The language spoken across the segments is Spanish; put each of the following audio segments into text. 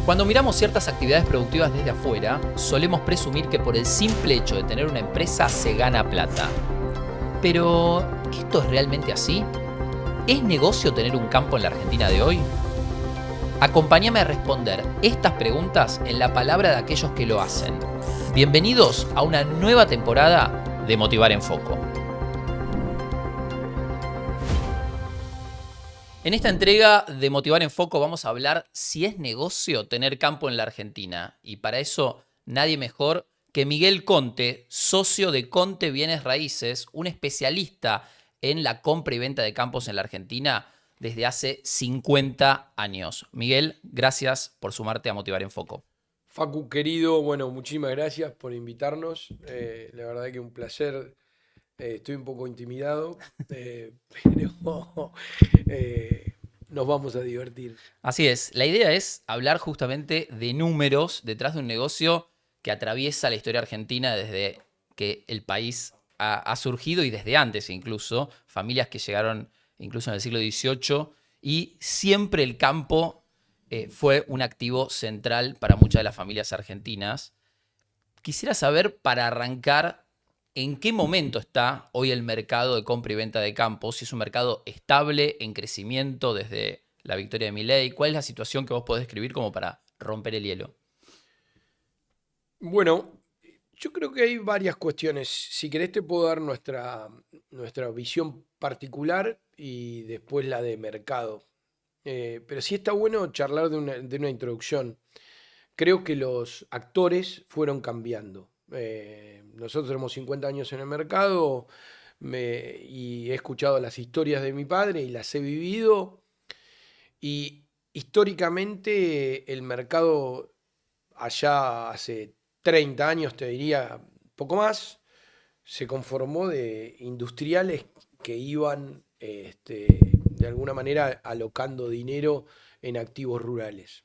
Cuando miramos ciertas actividades productivas desde afuera, solemos presumir que por el simple hecho de tener una empresa se gana plata. Pero, ¿esto es realmente así? ¿Es negocio tener un campo en la Argentina de hoy? Acompáñame a responder estas preguntas en la palabra de aquellos que lo hacen. Bienvenidos a una nueva temporada de Motivar en Foco. En esta entrega de Motivar en Foco vamos a hablar si es negocio tener campo en la Argentina. Y para eso nadie mejor que Miguel Conte, socio de Conte Bienes Raíces, un especialista en la compra y venta de campos en la Argentina desde hace 50 años. Miguel, gracias por sumarte a Motivar en Foco. Facu, querido, bueno, muchísimas gracias por invitarnos. La verdad que un placer. Estoy un poco intimidado, pero nos vamos a divertir. Así es, la idea es hablar justamente de números detrás de un negocio que atraviesa la historia argentina desde que el país ha surgido y desde antes incluso, familias que llegaron incluso en el siglo XVIII y siempre el campo fue un activo central para muchas de las familias argentinas. Quisiera saber, para arrancar, en qué momento está hoy el mercado de compra y venta de campos, si es un mercado estable, en crecimiento desde la victoria de Milei. ¿Cuál es la situación que vos podés describir como para romper el hielo? Bueno, yo creo que hay varias cuestiones. Si querés te puedo dar nuestra visión particular y después la de mercado. Pero sí está bueno charlar de una introducción. Creo que los actores fueron cambiando. Nosotros tenemos 50 años en el mercado y he escuchado las historias de mi padre y las he vivido. Y históricamente el mercado allá hace 30 años, te diría, poco más, se conformó de industriales que iban de alguna manera alocando dinero en activos rurales.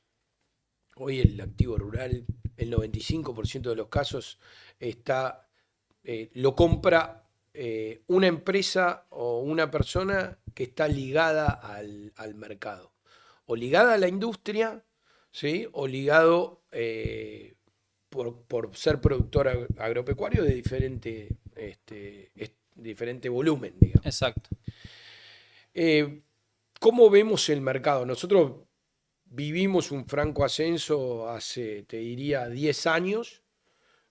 Hoy el activo rural, el 95% de los casos, lo compra una empresa o una persona que está ligada al mercado. O ligada a la industria, ¿sí? O ligado por ser productor agropecuario de diferente volumen, digamos. Exacto. Eh, ¿Cómo vemos el mercado? Nosotros vivimos un franco ascenso hace, te diría, 10 años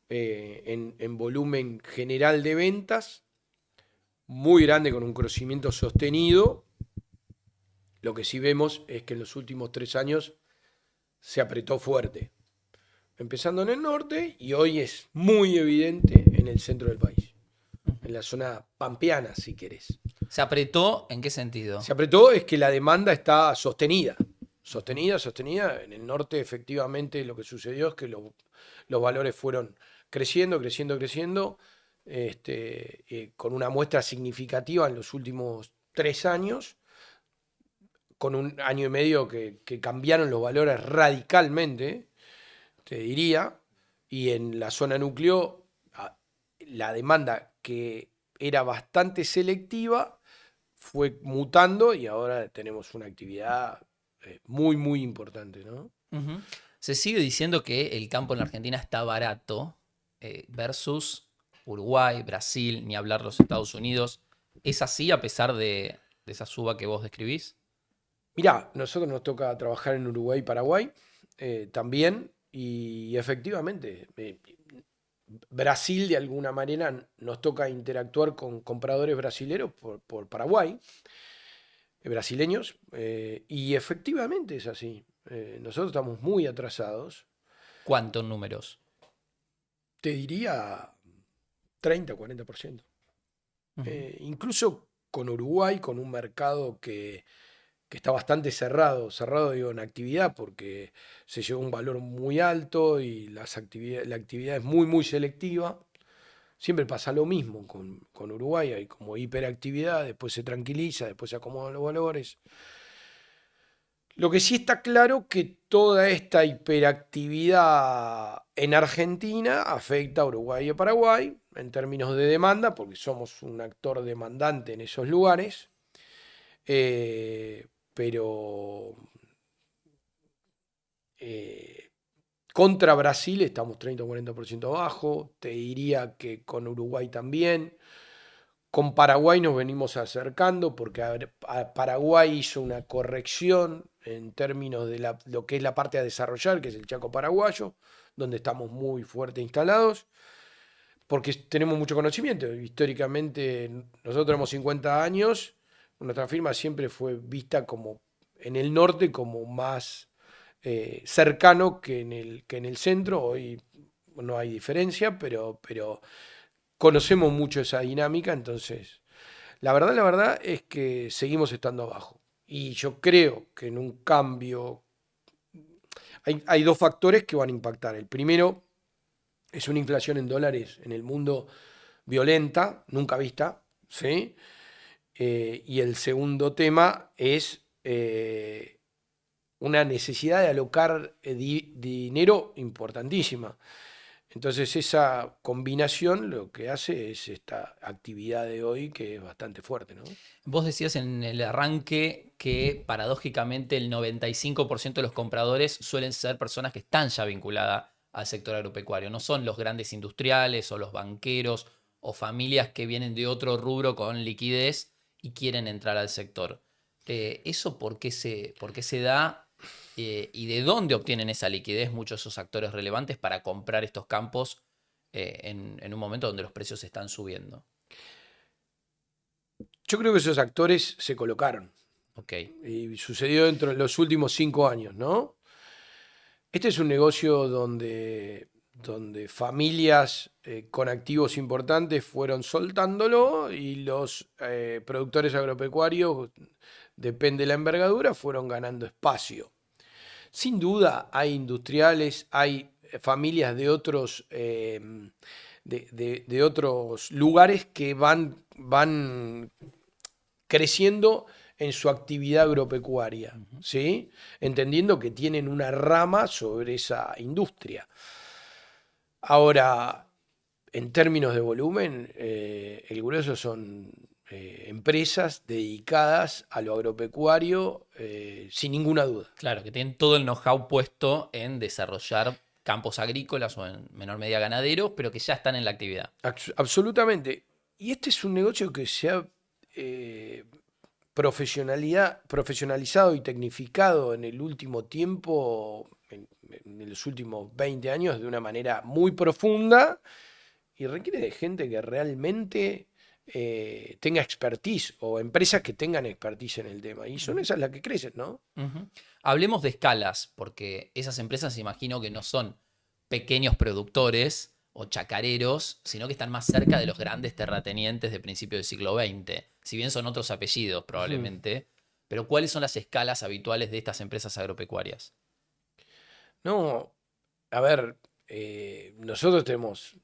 en volumen general de ventas, muy grande con un crecimiento sostenido. Lo que sí vemos es que en los últimos 3 años se apretó fuerte, empezando en el norte y hoy es muy evidente en el centro del país, en la zona pampeana, si querés. ¿Se apretó en qué sentido? Se apretó es que la demanda está sostenida, sostenida, sostenida. En el norte efectivamente lo que sucedió es que los valores fueron creciendo, creciendo, creciendo, con una muestra significativa en los últimos 3 años, con un año y medio que cambiaron los valores radicalmente, te diría, y en la zona núcleo la demanda que era bastante selectiva fue mutando y ahora tenemos una actividad muy, muy importante, ¿no? Ujú. Se sigue diciendo que el campo en la Argentina está barato versus Uruguay, Brasil, ni hablar los Estados Unidos. ¿Es así a pesar de esa suba que vos describís? Mirá, nosotros nos toca trabajar en Uruguay y Paraguay también, y efectivamente, Brasil de alguna manera nos toca interactuar con compradores brasileños por Paraguay, brasileños, y efectivamente es así. Nosotros estamos muy atrasados, ¿Cuánto en números? te diría 30-40%. Ujú. Incluso con Uruguay, con un mercado que está bastante cerrado, cerrado digo en actividad porque se llegó a un valor muy alto y la actividad es muy, muy selectiva. Siempre pasa lo mismo con Uruguay, hay como hiperactividad, después se tranquiliza, después se acomodan los valores. Lo que sí está claro que toda esta hiperactividad en Argentina afecta a Uruguay y a Paraguay en términos de demanda, porque somos un actor demandante en esos lugares, pero Contra Brasil estamos 30 o 40% abajo. Te diría que con Uruguay también. Con Paraguay nos venimos acercando porque Paraguay hizo una corrección en términos de lo que es la parte a desarrollar, que es el Chaco paraguayo, donde estamos muy fuerte instalados, porque tenemos mucho conocimiento. Históricamente, nosotros tenemos 50 años, nuestra firma siempre fue vista como en el norte como más cercano que en el centro. Hoy no hay diferencia, pero conocemos mucho esa dinámica, entonces la verdad es que seguimos estando abajo. Y yo creo que en un cambio hay dos factores que van a impactar. El primero es una inflación en dólares en el mundo violenta, nunca vista, ¿sí? Y el segundo tema es una necesidad de alocar dinero importantísima. Entonces esa combinación lo que hace es esta actividad de hoy que es bastante fuerte, ¿no? Vos decías en el arranque que paradójicamente el 95% de los compradores suelen ser personas que están ya vinculadas al sector agropecuario. No son los grandes industriales o los banqueros o familias que vienen de otro rubro con liquidez y quieren entrar al sector. ¿Eso por qué se da y de dónde obtienen esa liquidez muchos de esos actores relevantes para comprar estos campos en un momento donde los precios están subiendo? Yo creo que esos actores se colocaron Ok. y sucedió dentro de los últimos 5 años, ¿no? Este es un negocio donde familias con activos importantes fueron soltándolo y los productores agropecuarios, depende de la envergadura, fueron ganando espacio. Sin duda hay industriales, hay familias de otros, de otros lugares que van creciendo en su actividad agropecuaria, Ujú. ¿sí? Entendiendo que tienen una rama sobre esa industria. Ahora, en términos de volumen, el grueso son empresas dedicadas a lo agropecuario, sin ninguna duda. Claro, que tienen todo el know-how puesto en desarrollar campos agrícolas o en menor medida ganaderos, pero que ya están en la actividad. Absolutamente. Y este es un negocio que se ha eh, profesionalizado y tecnificado en el último tiempo, en los últimos 20 años, de una manera muy profunda y requiere de gente que realmente tenga expertise o empresas que tengan expertise en el tema. Y son Ujú. esas las que crecen, ¿no? Ujú. Hablemos de escalas, porque esas empresas imagino que no son pequeños productores o chacareros, sino que están más cerca de los grandes terratenientes de principios del siglo XX, si bien son otros apellidos Ujú. probablemente. Pero ¿cuáles son las escalas habituales de estas empresas agropecuarias? No, a ver, nosotros tenemos,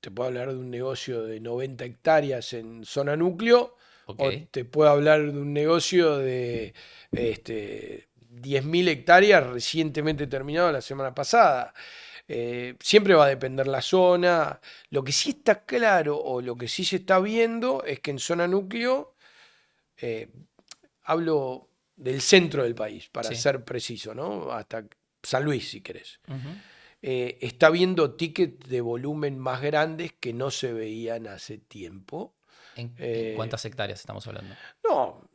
te puedo hablar de un negocio de 90 hectáreas en zona núcleo, Ok, o te puedo hablar de un negocio de 10.000 hectáreas recientemente terminado la semana pasada. Siempre va a depender la zona. Lo que sí está claro o lo que sí se está viendo es que en zona núcleo, eh, hablo del centro del país, para sí. ser preciso, ¿no? Hasta San Luis, si querés. Ujú. Está viendo tickets de volumen más grandes que no se veían hace tiempo. ¿En Eh, cuántas hectáreas estamos hablando? no,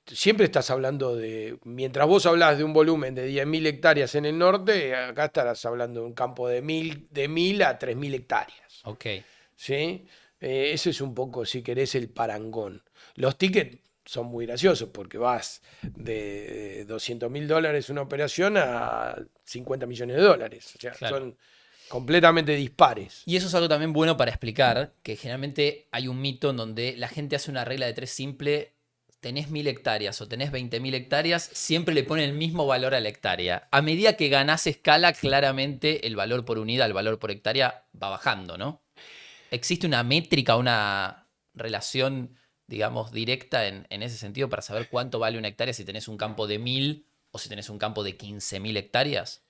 siempre estás hablando mientras vos hablas de un volumen de 10.000 hectáreas en el norte, acá estarás hablando de un campo de 1.000 a 3.000 hectáreas, Ok, ¿sí? Ese es un poco, si querés, el parangón. Los tickets son muy graciosos porque vas de $200.000 una operación a $50 millones. O sea, claro. son completamente dispares. Y eso es algo también bueno para explicar, que generalmente hay un mito en donde la gente hace una regla de tres simple, tenés 1.000 hectáreas o tenés 20.000 hectáreas, siempre le ponen el mismo valor a la hectárea. A medida que ganás escala, claramente el valor por unidad, el valor por hectárea va bajando, ¿no? ¿Existe una métrica, una relación, digamos, directa en ese sentido para saber cuánto vale una hectárea si tenés un campo de 1.000 o si tenés un campo de 15.000 hectáreas?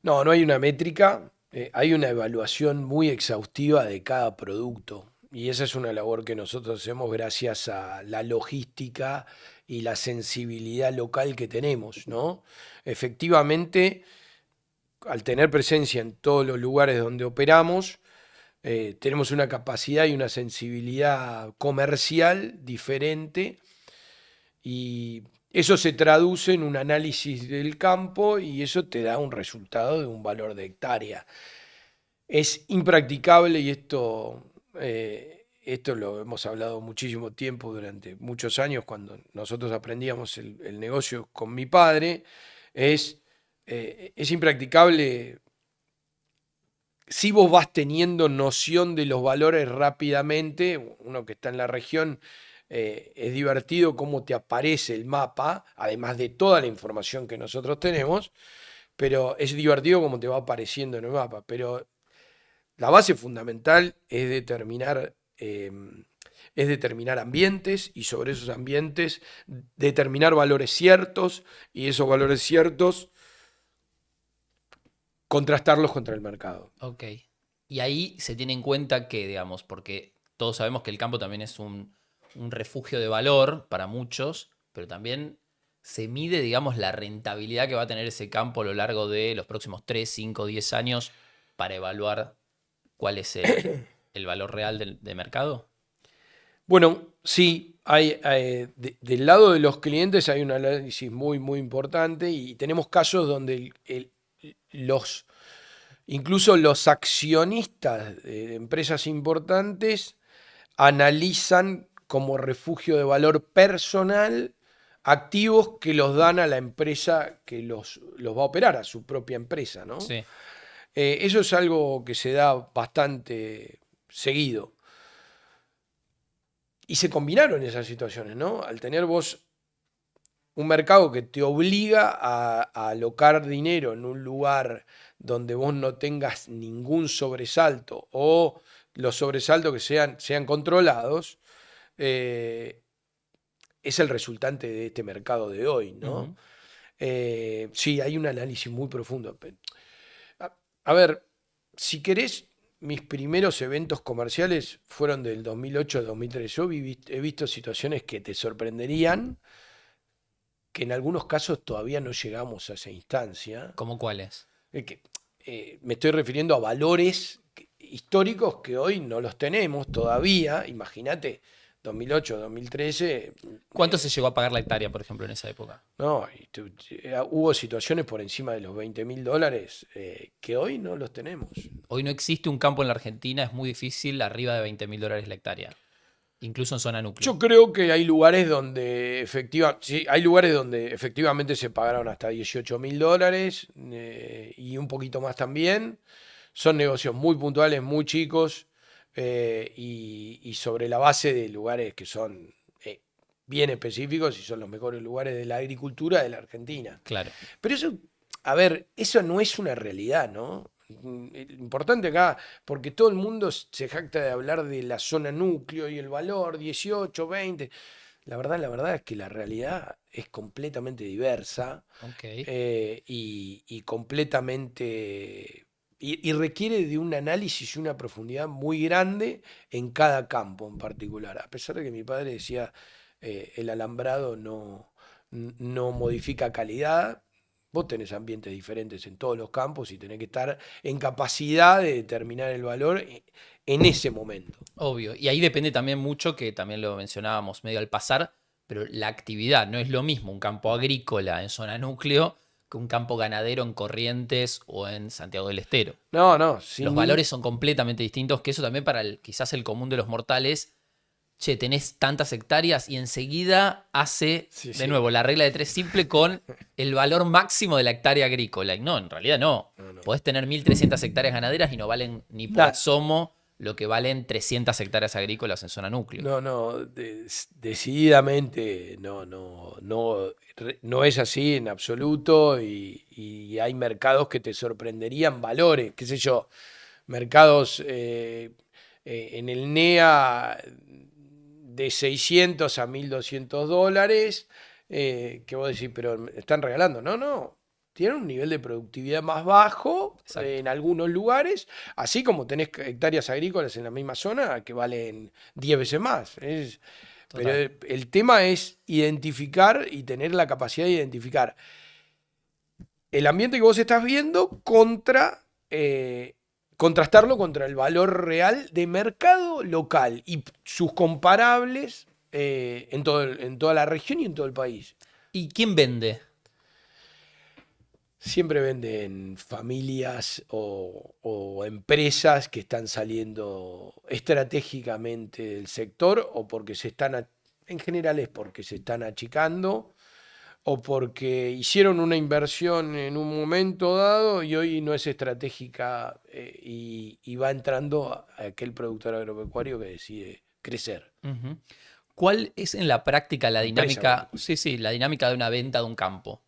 No, no hay una métrica, hay una evaluación muy exhaustiva de cada producto. Y esa es una labor que nosotros hacemos gracias a la logística y la sensibilidad local que tenemos, ¿no? Efectivamente, al tener presencia en todos los lugares donde operamos, tenemos una capacidad y una sensibilidad comercial diferente y eso se traduce en un análisis del campo y eso te da un resultado de un valor de hectárea. Es impracticable y esto lo hemos hablado muchísimo tiempo durante muchos años cuando nosotros aprendíamos el negocio con mi padre, es impracticable si vos vas teniendo noción de los valores rápidamente. Uno que está en la región, es divertido cómo te aparece el mapa, además de toda la información que nosotros tenemos, pero es divertido cómo te va apareciendo en el mapa. Pero la base fundamental es determinar ambientes y sobre esos ambientes determinar valores ciertos y esos valores ciertos contrastarlos contra el mercado. Ok. Y ahí se tiene en cuenta que, digamos, porque todos sabemos que el campo también es un refugio de valor para muchos, pero también se mide, digamos, la rentabilidad que va a tener ese campo a lo largo de los próximos 3, 5, 10 años para evaluar cuál es el valor real de mercado. Bueno, sí, del lado de los clientes hay un análisis muy, muy importante y tenemos casos donde los, incluso los accionistas de empresas importantes analizan como refugio de valor personal activos que los dan a la empresa que los va a operar, a su propia empresa, ¿no? Sí. Eso es algo que se da bastante seguido. Y se combinaron esas situaciones, ¿no? Al tener vos un mercado que te obliga a alocar dinero en un lugar donde vos no tengas ningún sobresalto o los sobresaltos que sean controlados, eh, es el resultante de este mercado de hoy, ¿no? Ujú. Sí, hay un análisis muy profundo. A ver, si querés, mis primeros eventos comerciales fueron del 2008 al 2003. Yo he visto situaciones que te sorprenderían, que en algunos casos todavía no llegamos a esa instancia. ¿Cómo cuáles? Que, me estoy refiriendo a valores históricos que hoy no los tenemos todavía. Imagínate, 2008, 2013. ¿Cuánto se llegó a pagar la hectárea, por ejemplo, en esa época? No, hubo situaciones por encima de los $20.000 que hoy no los tenemos. Hoy no existe un campo en la Argentina, es muy difícil, arriba de $20.000 la hectárea, incluso en zona núcleo. Yo creo que hay lugares donde sí, hay lugares donde efectivamente se pagaron hasta $18.000 y un poquito más también. Son negocios muy puntuales, muy chicos y sobre la base de lugares que son bien específicos y son los mejores lugares de la agricultura de la Argentina. Claro. Pero eso, a ver, eso no es una realidad, ¿no? Importante acá, porque todo el mundo se jacta de hablar de la zona núcleo y el valor 18, 20. La verdad es que la realidad es completamente diversa Ok. y completamente... Y requiere de un análisis y una profundidad muy grande en cada campo en particular. A pesar de que mi padre decía, el alambrado no modifica calidad. Vos tenés ambientes diferentes en todos los campos y tenés que estar en capacidad de determinar el valor en ese momento. Obvio. Y ahí depende también mucho, que también lo mencionábamos medio al pasar, pero la actividad no es lo mismo un campo agrícola en zona núcleo que un campo ganadero en Corrientes o en Santiago del Estero. No, no, Los valores son completamente distintos, que eso también para quizás el común de los mortales. Che, tenés tantas hectáreas y enseguida hace Sí, de sí. nuevo la regla de tres simple con el valor máximo de la hectárea agrícola. Y no, en realidad no. No, no. Podés tener 1.300 hectáreas ganaderas y no valen ni por Nada. asomo lo que valen 300 hectáreas agrícolas en zona núcleo. No, no, decididamente no es así en absoluto y hay mercados que te sorprenderían valores, qué sé yo, mercados en el NEA de 600 a $1.200, que vos decís, pero me están regalando. No, no, tienen un nivel de productividad más bajo Exacto. en algunos lugares, así como tenés hectáreas agrícolas en la misma zona que valen 10 veces más. Pero Total. el tema es identificar y tener la capacidad de identificar el ambiente que vos estás viendo contrastarlo contra el valor real de mercado local y sus comparables en toda la región y en todo el país. ¿Y quién vende? Siempre venden familias o empresas que están saliendo estratégicamente del sector o porque en general es porque se están achicando o porque hicieron una inversión en un momento dado y hoy no es estratégica y va entrando aquel productor agropecuario que decide crecer. Ujú. ¿Cuál es en la práctica la Empresa dinámica? agropecuaria. Sí, sí, la dinámica de una venta de un campo.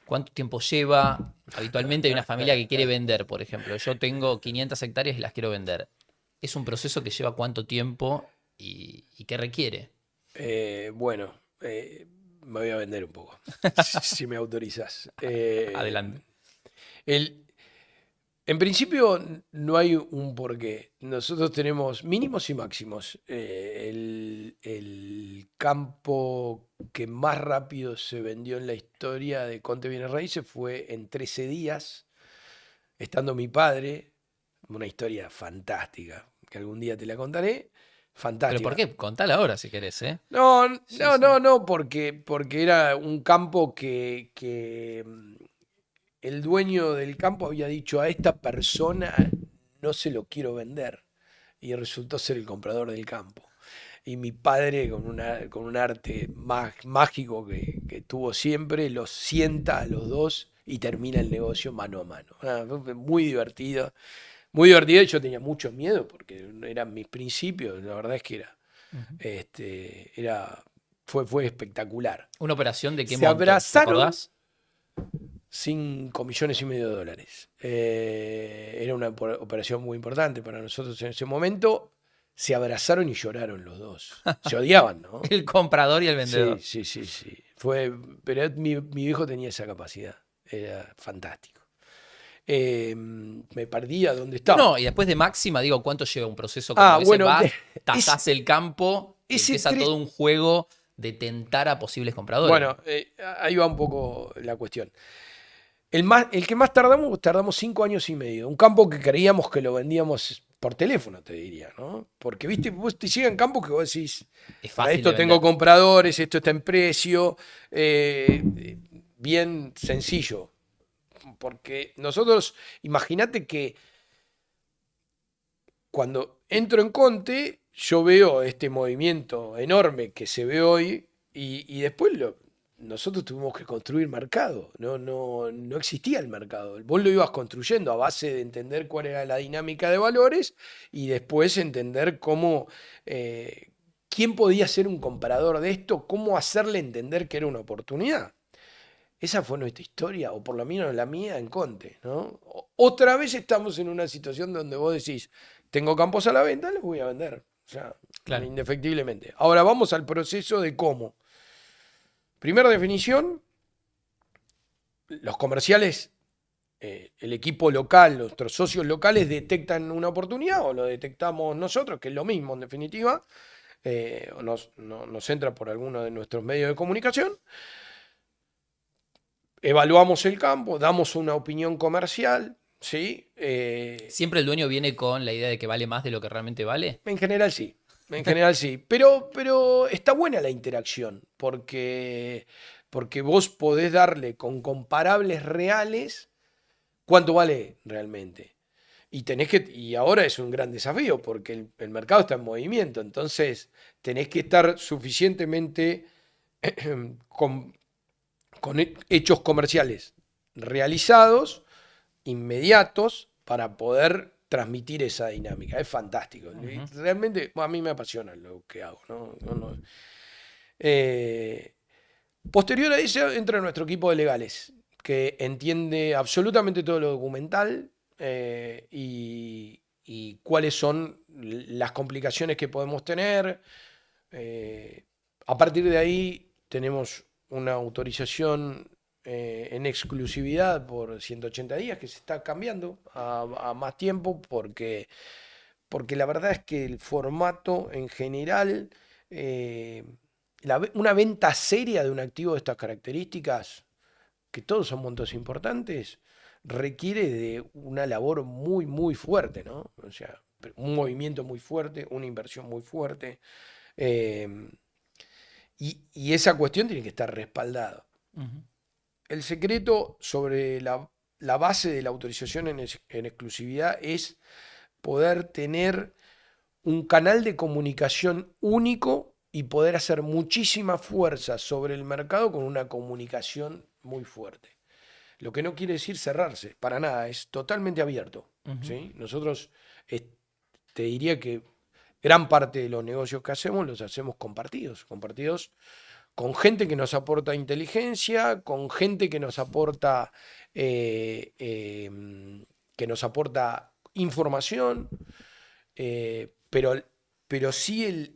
¿Cuánto tiempo lleva? Habitualmente hay una familia que quiere vender, por ejemplo. Yo tengo 500 hectáreas y las quiero vender. ¿Es un proceso que lleva cuánto tiempo y qué requiere? Bueno, me voy a vender un poco, si me autorizas. Adelante. El, En principio no hay un porqué. Nosotros tenemos mínimos y máximos. El campo que más rápido se vendió en la historia de Conte Bienes Raíces fue en 13 días, estando mi padre. Una historia fantástica, que algún día te la contaré. ¿Pero por Fantástica. qué? Contala ahora si querés, ¿eh? No, Sí, no, sí. no, no, porque era un campo que el dueño del campo había dicho a esta persona no se lo quiero vender y resultó ser el comprador del campo. Y mi padre, con un arte mágico que tuvo siempre, los sienta a los dos y termina el negocio mano a mano. Fue muy divertido, muy divertido. Y yo tenía mucho miedo porque eran mis principios. La verdad es que Ujú. era, fue espectacular. ¿Una operación de qué Se monto? ¿Te abrazaron acordás? 5,5 millones de dólares. Era una operación muy importante para nosotros en ese momento. Se abrazaron y lloraron los dos. Se odiaban, ¿no? El comprador y el Sí, vendedor. sí, sí, sí. Pero mi viejo tenía esa capacidad. Era fantástico. Me perdía dónde estaba. No, y después de máxima, digo, ¿cuánto lleva un proceso como Ah, ese? bueno, Vas, es, tasás el campo y ese empieza tres. todo un juego de tentar a posibles compradores. Bueno, ahí va un poco la cuestión. El que más tardamos 5 años y medio. Un campo que creíamos que lo vendíamos por teléfono, te diría, ¿no? Porque, viste, vos te llegan campos que vos decís, Es para fácil de esto tengo vender. compradores, esto está en precio, bien sencillo. Porque nosotros, imagínate que cuando entro en Conte, yo veo este movimiento enorme que se ve hoy y después nosotros tuvimos que construir mercado. No existía el mercado. Vos lo ibas construyendo a base de entender cuál era la dinámica de valores y después entender eh, quién podía ser un comprador de esto, cómo hacerle entender que era una oportunidad. Esa fue nuestra historia, o por lo menos la mía en Conte, ¿no? Otra vez estamos en una situación donde vos decís, tengo campos a la venta, los voy a vender. O sea, Claro. indefectiblemente. Ahora vamos al proceso de cómo. Primera definición, los comerciales, el equipo local, nuestros socios locales detectan una oportunidad o lo detectamos nosotros, que es lo mismo en definitiva, o nos entra por alguno de nuestros medios de comunicación. Evaluamos el campo, damos una opinión comercial, ¿sí? ¿Siempre el dueño viene con la idea de que vale más de lo que realmente vale? En general sí, en general sí. Pero está buena la interacción, porque vos podés darle con comparables reales cuánto vale realmente. Y ahora es un gran desafío, porque el mercado está en movimiento, entonces tenés que estar suficientemente con, con hechos comerciales realizados inmediatos para poder transmitir esa dinámica. Es fantástico. Ujú. Realmente a mí me apasiona lo que hago. ¿No? Eh, Posterior a eso entra nuestro equipo de legales, que entiende absolutamente todo lo documental y cuáles son las complicaciones que podemos tener. Eh, a partir de ahí tenemos una autorización en exclusividad por 180 días que se está cambiando a más tiempo porque la verdad es que el formato en general, una venta seria de un activo de estas características que todos son montos importantes, requiere de una labor muy, muy fuerte, ¿no? O sea, un movimiento muy fuerte, una inversión muy fuerte. eh, y esa cuestión tiene que estar respaldada. Ujú. El secreto sobre la base de la autorización en exclusividad es poder tener un canal de comunicación único y poder hacer muchísima fuerza sobre el mercado con una comunicación muy fuerte. Lo que no quiere decir cerrarse, para nada, es totalmente abierto. Ujú. ¿Sí? Nosotros te diría que gran parte de los negocios que hacemos los hacemos compartidos con gente que nos aporta inteligencia, con gente eh, eh, que nos aporta información, pero, sí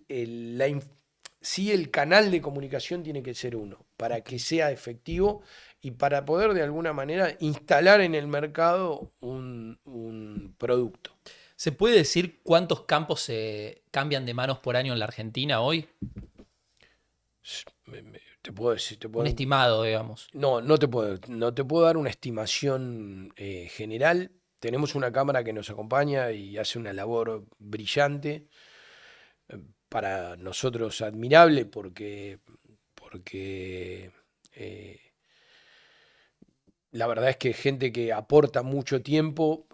sí el canal de comunicación tiene que ser uno, para Ok. que sea efectivo y para poder de alguna manera instalar en el mercado un producto. ¿Se puede decir cuántos campos se cambian de manos por año en la Argentina hoy? Te puedo decir, Un estimado, digamos. no, no te puedo dar una estimación general. Tenemos una cámara que nos acompaña y hace una labor brillante, para nosotros admirable, porque la verdad es que gente que aporta mucho tiempo,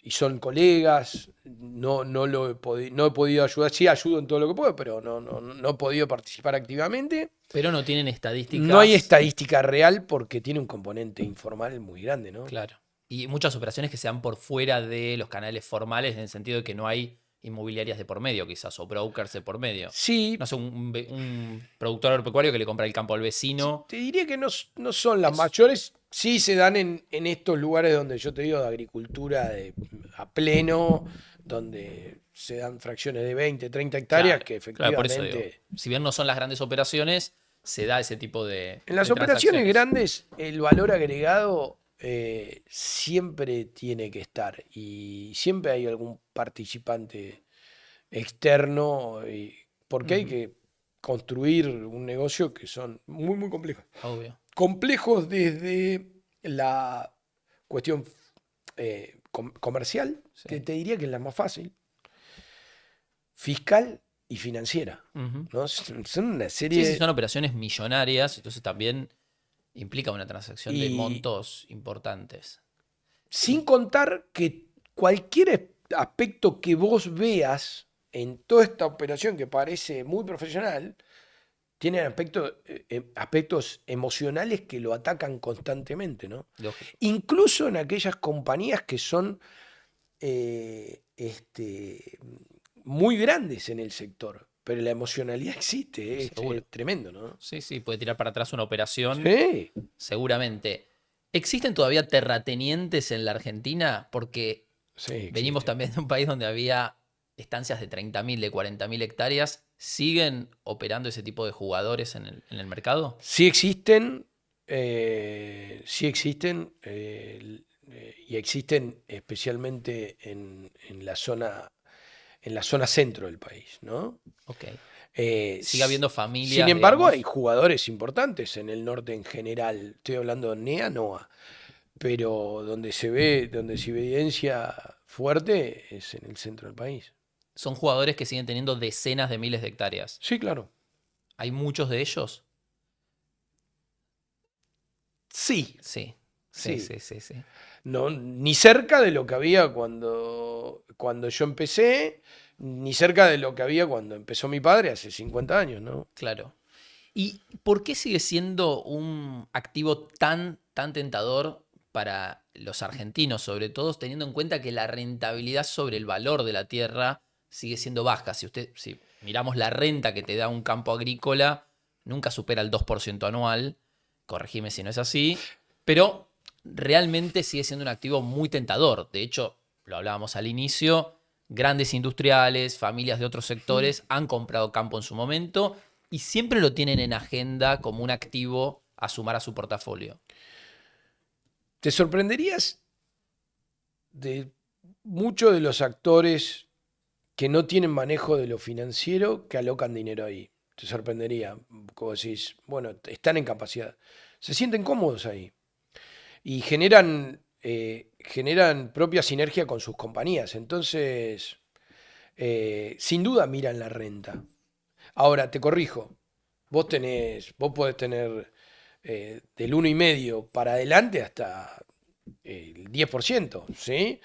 y son colegas. No he podido ayudar, sí ayudo en todo lo que puedo, pero no he podido participar activamente. Pero no tienen No hay estadísticas, estadística real porque tiene un componente informal muy grande, ¿no? claro. Y muchas operaciones que se dan por fuera de los canales formales, en el sentido de que no hay inmobiliarias de por medio, quizás, o brokers de por medio. Sí, No sé, un productor agropecuario que le compra el campo al vecino. te diría que no son las Es, mayores. Sí se dan en estos lugares donde yo te digo de agricultura a pleno, donde se dan fracciones de 20, 30 hectáreas claro, que claro, por eso digo. efectivamente. Si bien no son las grandes operaciones, se da ese tipo En las de operaciones transacciones. grandes, el valor agregado siempre tiene que estar y siempre hay algún participante externo, porque hay Ujú, que construir un negocio que son muy, muy complejos. obvio. Complejos desde la cuestión comercial, que Sí. te diría que es la más fácil, fiscal y financiera. Ujú. ¿No? Son una Sí, sí, serie. son operaciones millonarias, entonces también implica una transacción de Y montos importantes. sin Y, contar que cualquier aspecto que vos veas en toda esta operación que parece muy profesional, tiene aspectos emocionales que lo atacan constantemente, ¿no? lógico. Incluso en aquellas compañías que son muy grandes en el sector, pero la emocionalidad existe, es Seguro. tremendo, ¿no? Sí, sí, puede tirar para atrás una operación, Sí, seguramente. ¿Existen todavía terratenientes en la Argentina? Porque sí, venimos existe. también de un país donde había estancias de 30.000, de 40.000 hectáreas. ¿Siguen operando ese tipo de jugadores en el mercado? Sí existen, y existen especialmente en la zona centro del país, ¿no? Ok. Eh, Sigue s- habiendo Sin familias, embargo, hay digamos. jugadores importantes en el norte en general. Estoy hablando de NEA, NOA, pero donde se evidencia fuerte es en el centro del país. Son jugadores que siguen teniendo decenas de miles de hectáreas. Sí, claro. ¿Hay muchos de ellos? Sí, Sí, sí, sí. sí, sí, sí. No, ni cerca de lo que había cuando yo empecé, ni cerca de lo que había cuando empezó mi padre hace 50 años, ¿no? Claro. ¿Y por qué sigue siendo un activo tan, tan tentador para los argentinos, sobre todo teniendo en cuenta que la rentabilidad sobre el valor de la tierra sigue siendo baja? Si miramos la renta que te da un campo agrícola, nunca supera el 2% anual, corregime si no es así, pero realmente sigue siendo un activo muy tentador. De hecho, lo hablábamos al inicio, grandes industriales, familias de otros sectores han comprado campo en su momento y siempre lo tienen en agenda como un activo a sumar a su portafolio. Te sorprenderías de muchos de los actores que no tienen manejo de lo financiero que alocan dinero ahí. te sorprendería. Como decís, bueno, están en capacidad. Se sienten cómodos ahí. Y generan propia sinergia con sus compañías. Entonces, sin duda miran la renta. Ahora, te corrijo. Vos podés tener del 1,5 para adelante hasta el 10%, ¿sí?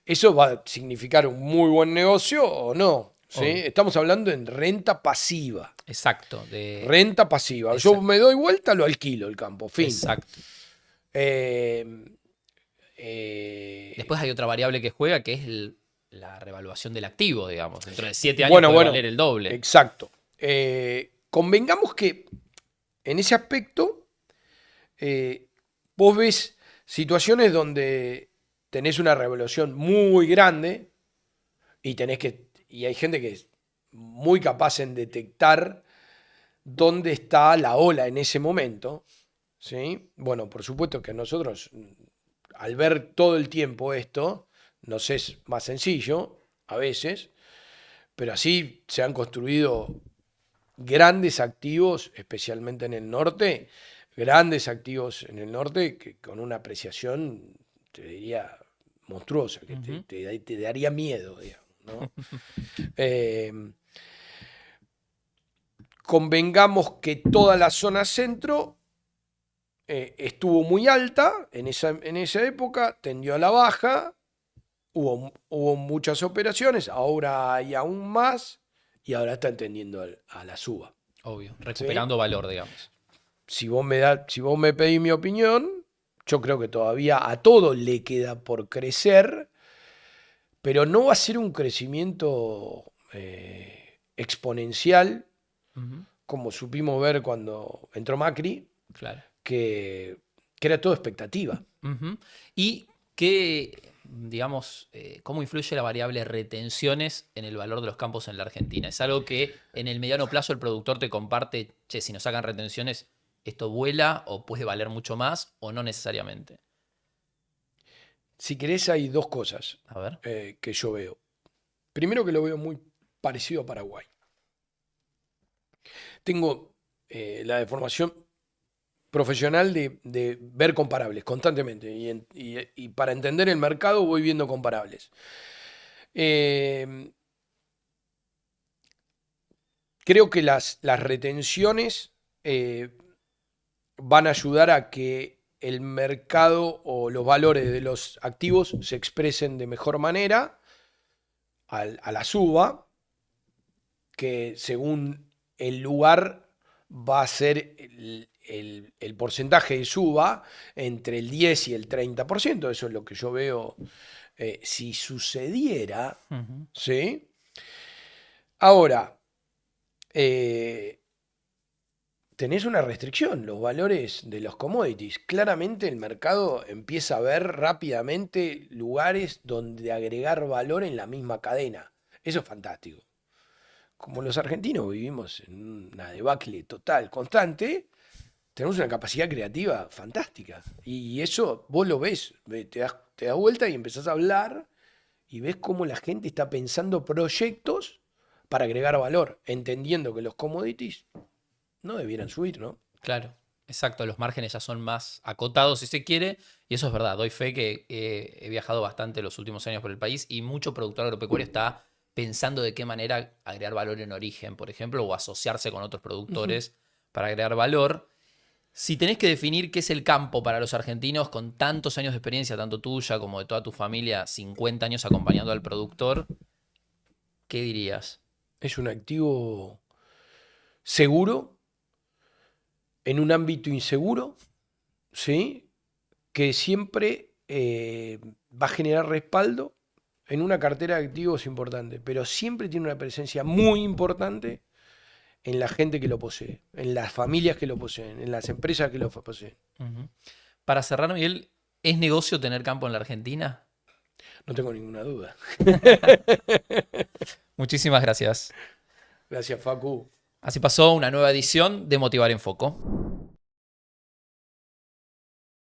¿Eso va a significar un muy buen negocio o no? ¿Sí? Obvio. Estamos hablando en renta pasiva. Exacto. Renta pasiva. Yo Exacto. me doy vuelta, lo alquilo el campo. Fin. Exacto. Eh, Después hay otra variable que juega, que es la revaluación del activo, digamos. Dentro de 7 años bueno, puede bueno, valer el doble. exacto. Convengamos que en ese aspecto vos ves situaciones donde tenés una revaluación muy grande y hay gente que es muy capaz en detectar dónde está la ola en ese momento, ¿sí? Bueno, por supuesto que a nosotros, al ver todo el tiempo esto, nos es más sencillo a veces, pero así se han construido grandes activos, especialmente en el norte, grandes activos en el norte que con una apreciación, te diría, monstruosa, que Ujú. te daría miedo, digamos, ¿no? Eh, Convengamos que toda la zona centro estuvo muy alta en esa época, tendió a la baja, hubo muchas operaciones, ahora hay aún más y ahora están tendiendo a la suba. Obvio. ¿Sí? Recuperando valor, digamos. Si vos me pedís mi opinión, yo creo que todavía a todo le queda por crecer, pero no va a ser un crecimiento exponencial, Ujú. como supimos ver cuando entró Macri, Claro. que, que era todo expectativa. Ujú. ¿Y qué, digamos, cómo influye la variable retenciones en el valor de los campos en la Argentina? ¿Es algo que en el mediano plazo el productor te comparte, che, si nos sacan retenciones, esto vuela o puede valer mucho más o no necesariamente? Si querés, hay dos cosas A ver. que yo veo. Primero que lo veo muy parecido a Paraguay. Tengo la deformación profesional de ver comparables constantemente y para entender el mercado voy viendo comparables. Eh, Creo que las retenciones van a ayudar a que el mercado o los valores de los activos se expresen de mejor manera a la suba, que según el lugar va a ser el porcentaje de suba entre el 10 y el 30%. Eso es lo que yo veo si sucediera, Ujú. ¿sí? Ahora, tenés una restricción, los valores de los commodities. Claramente el mercado empieza a ver rápidamente lugares donde agregar valor en la misma cadena. Eso es fantástico. Como los argentinos vivimos en una debacle total, constante, tenemos una capacidad creativa fantástica. Y eso vos lo ves, te das vuelta y empezás a hablar y ves cómo la gente está pensando proyectos para agregar valor, entendiendo que los commodities no debieran subir, ¿no? Claro, exacto. Los márgenes ya son más acotados, si se quiere, y eso es verdad. Doy fe que he viajado bastante los últimos años por el país y mucho productor agropecuario está pensando de qué manera agregar valor en origen, por ejemplo, o asociarse con otros Ujú. productores para agregar valor. Si tenés que definir qué es el campo para los argentinos con tantos años de experiencia, tanto tuya como de toda tu familia, 50 años acompañando al productor, ¿qué dirías? Es un activo seguro en un ámbito inseguro, ¿sí? Que siempre va a generar respaldo en una cartera de activos importante, pero siempre tiene una presencia muy importante en la gente que lo posee, en las familias que lo poseen, en las empresas que lo poseen. Ujú. Para cerrar, Miguel, ¿es negocio tener campo en la Argentina? No tengo ninguna duda. Muchísimas gracias. Gracias, Facu. Así pasó una nueva edición de Motivar en Foco.